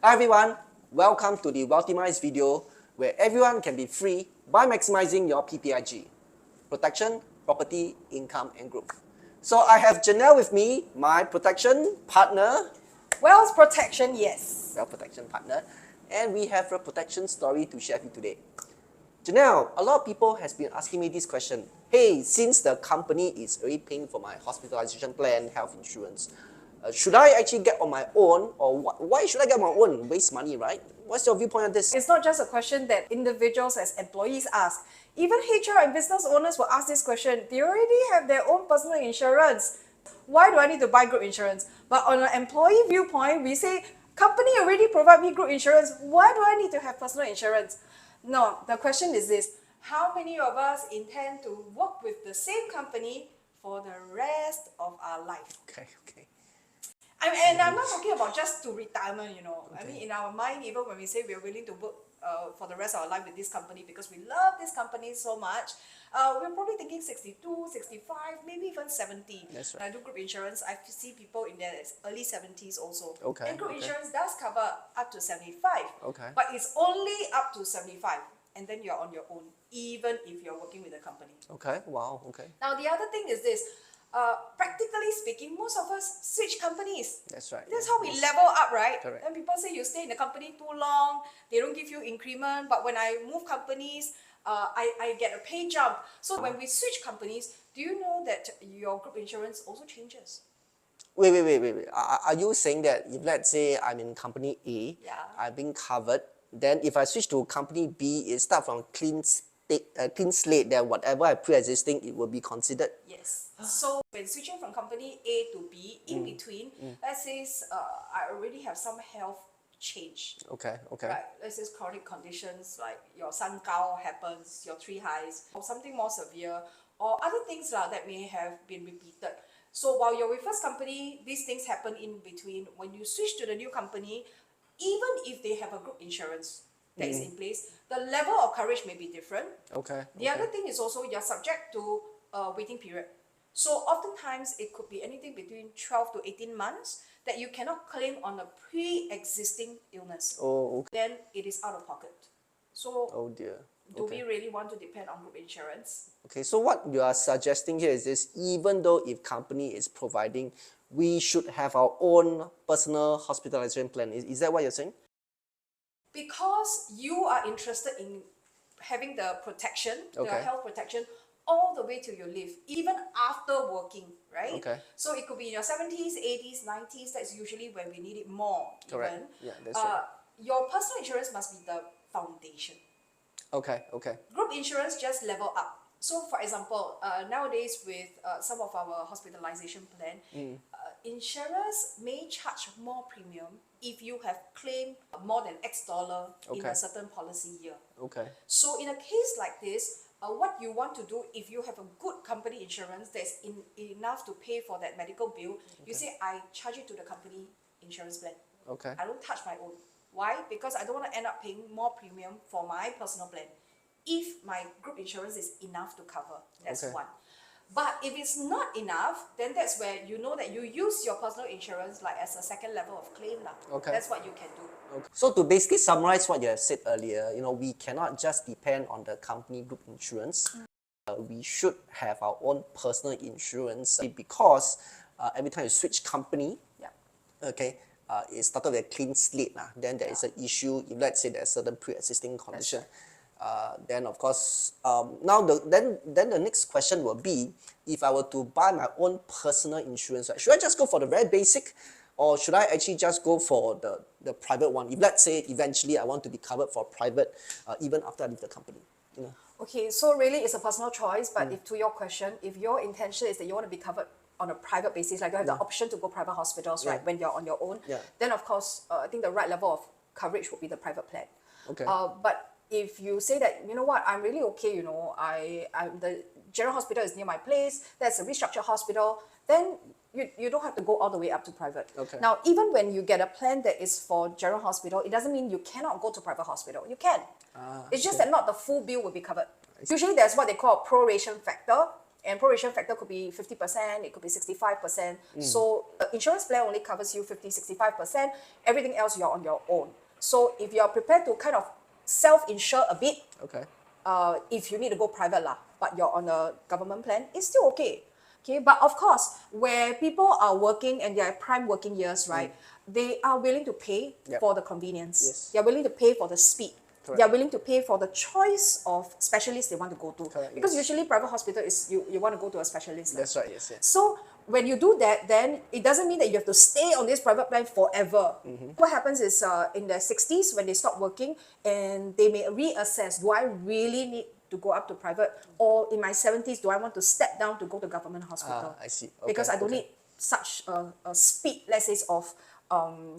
Hi everyone, welcome to the Wealthymize video where everyone can be free by maximizing your PPIG, protection, property, income and growth. So I have Janelle with me, my protection partner, Wealth protection, yes. wealth protection partner, and we have a protection story to share with you today. Janelle, a lot of people has been asking me this question. Hey, since the company is already paying for my hospitalization plan, health insurance, should I actually get on my own, or why should I get on my own? Waste money, right? What's your viewpoint on this? It's not just a question that individuals as employees ask. Even HR and business owners will ask this question. They already have their own personal insurance. Why do I need to buy group insurance? But on an employee viewpoint, we say, company already provide me group insurance. Why do I need to have personal insurance? No, the question is this. How many of us intend to work with the same company for the rest of our life? Okay. And I'm not talking about just to retirement, Okay. I mean, in our mind, even when we say we're willing to work for the rest of our life with this company because we love this company so much, we're probably thinking 62, 65, maybe even 70. That's right. When I do group insurance, I see people in their early 70s also. Okay, And group okay. insurance does cover up to 75. Okay. But it's only up to 75. And then you're on your own, even if you're working with a company. Okay, wow, okay. Now, the other thing is this. Practically speaking, most of us switch companies. That's right. That's yeah, how we yes. level up, right? Correct. And people say you stay in the company too long, they don't give you increment, but when I move companies, I get a pay jump. So when we switch companies, do you know that your group insurance also changes? Wait. Are you saying that if let's say I'm in company A, Yeah. I've been covered, then if I switch to company B, it start from clean slate, then whatever I pre-existing, it will be considered? Yes. So when switching from company A to B, in between, let's say I already have some health change. Okay. Right, let's say chronic conditions like your sun gao happens, your three highs, or something more severe, or other things that may have been repeated. So while you're with first company, these things happen in between. When you switch to the new company, even if they have a group insurance that is in place, the level of coverage may be different. Okay. The other thing is also you're subject to a waiting period. So oftentimes it could be anything between 12 to 18 months that you cannot claim on a pre-existing illness. Oh, okay. Then it is out of pocket. So Oh dear. do Okay. we really want to depend on group insurance? Okay, so what you are suggesting here is this: even though if company is providing, we should have our own personal hospitalization plan. Is that what you're saying? Because you are interested in having the protection, the Okay. health protection, all the way till you live, even after working, right? Okay. So it could be in your 70s, 80s, 90s. That's usually when we need it more. Correct. Even. Yeah, that's right. Your personal insurance must be the foundation. Okay. Group insurance just level up. So for example, nowadays with some of our hospitalization plan, insurers may charge more premium if you have claimed more than X dollar in Okay. a certain policy year. Okay. So in a case like this, what you want to do if you have a good company insurance that's enough to pay for that medical bill, you say, I charge it to the company insurance plan. Okay. I don't touch my own. Why? Because I don't want to end up paying more premium for my personal plan. If my group insurance is enough to cover, that's Okay. one. But if it's not enough, then that's where you know that you use your personal insurance like as a second level of claim. Okay. That's what you can do. Okay. So to basically summarize what you have said earlier, we cannot just depend on the company group insurance. We should have our own personal insurance because every time you switch company, Yeah. okay, it started with a clean slate. Then there is an issue. If let's say there's certain pre-existing condition, then of course, now then the next question will be, if I were to buy my own personal insurance, right, should I just go for the very basic, or should I actually just go for the private one? If let's say eventually I want to be covered for private, even after I leave the company, Okay, so really it's a personal choice, but if to your question, if your intention is that you want to be covered on a private basis, like you have the option to go private hospitals, right, when you're on your own, Yeah. then of course, I think the right level of coverage would be the private plan. Okay. But if you say that, you know what, I'm really okay, the general hospital is near my place, that's a restructured hospital, then you don't have to go all the way up to private. Okay. Now, even when you get a plan that is for general hospital, it doesn't mean you cannot go to private hospital. You can. It's just that not the full bill will be covered. Usually there's what they call a proration factor, And proration factor could be 50%, it could be 65%. So the insurance plan only covers you 65%. Everything else you're on your own. So if you're prepared to kind of self-insure a bit, Okay. if you need to go private lah, but you're on a government plan, it's still okay. Okay, but of course, where people are working and they're prime working years, right, they are willing to pay Yep. for the convenience. Yes. They're willing to pay for the speed. Correct. They're willing to pay for the choice of specialists they want to go to. Correct, Because yes. usually private hospital is you want to go to a specialist. That's right, yes, yes. So when you do that, then it doesn't mean that you have to stay on this private plan forever. What happens is in their 60s, when they stop working, and they may reassess, do I really need to go up to private? Or in my 70s, do I want to step down to go to government hospital? I see. Because Okay, I don't okay. need such a speed, let's say, of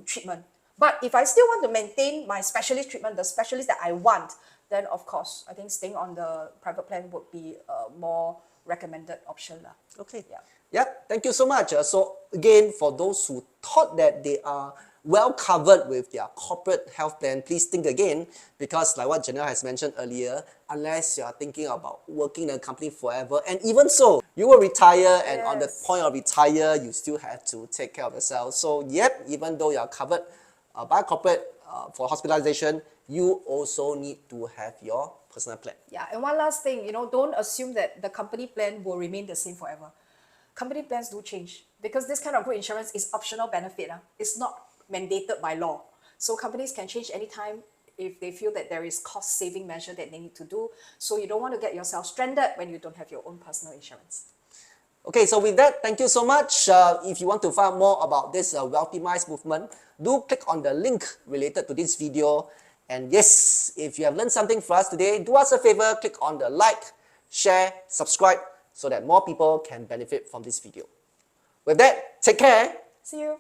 treatment. But if I still want to maintain my specialist treatment, the specialist that I want, then of course, I think staying on the private plan would be a more recommended option lah. Okay. Yeah. Yeah, thank you so much. So again, for those who thought that they are well covered with their corporate health plan, please think again, because like what Janelle has mentioned earlier, unless you are thinking about working in a company forever, and even so, you will retire, and on the Yes. point of retire, you still have to take care of yourself. So yep, even though you are covered by corporate for hospitalization, you also need to have your personal plan. Yeah, and one last thing, don't assume that the company plan will remain the same forever. Company plans do change because this kind of group insurance is optional benefit. It's not mandated by law. So companies can change anytime if they feel that there is cost saving measure that they need to do. So you don't want to get yourself stranded when you don't have your own personal insurance. Okay, so with that, thank you so much. If you want to find more about this Wealthy movement, do click on the link related to this video. And yes, if you have learned something for us today, do us a favor, click on the like, share, subscribe, so that more people can benefit from this video. With that, take care. See you.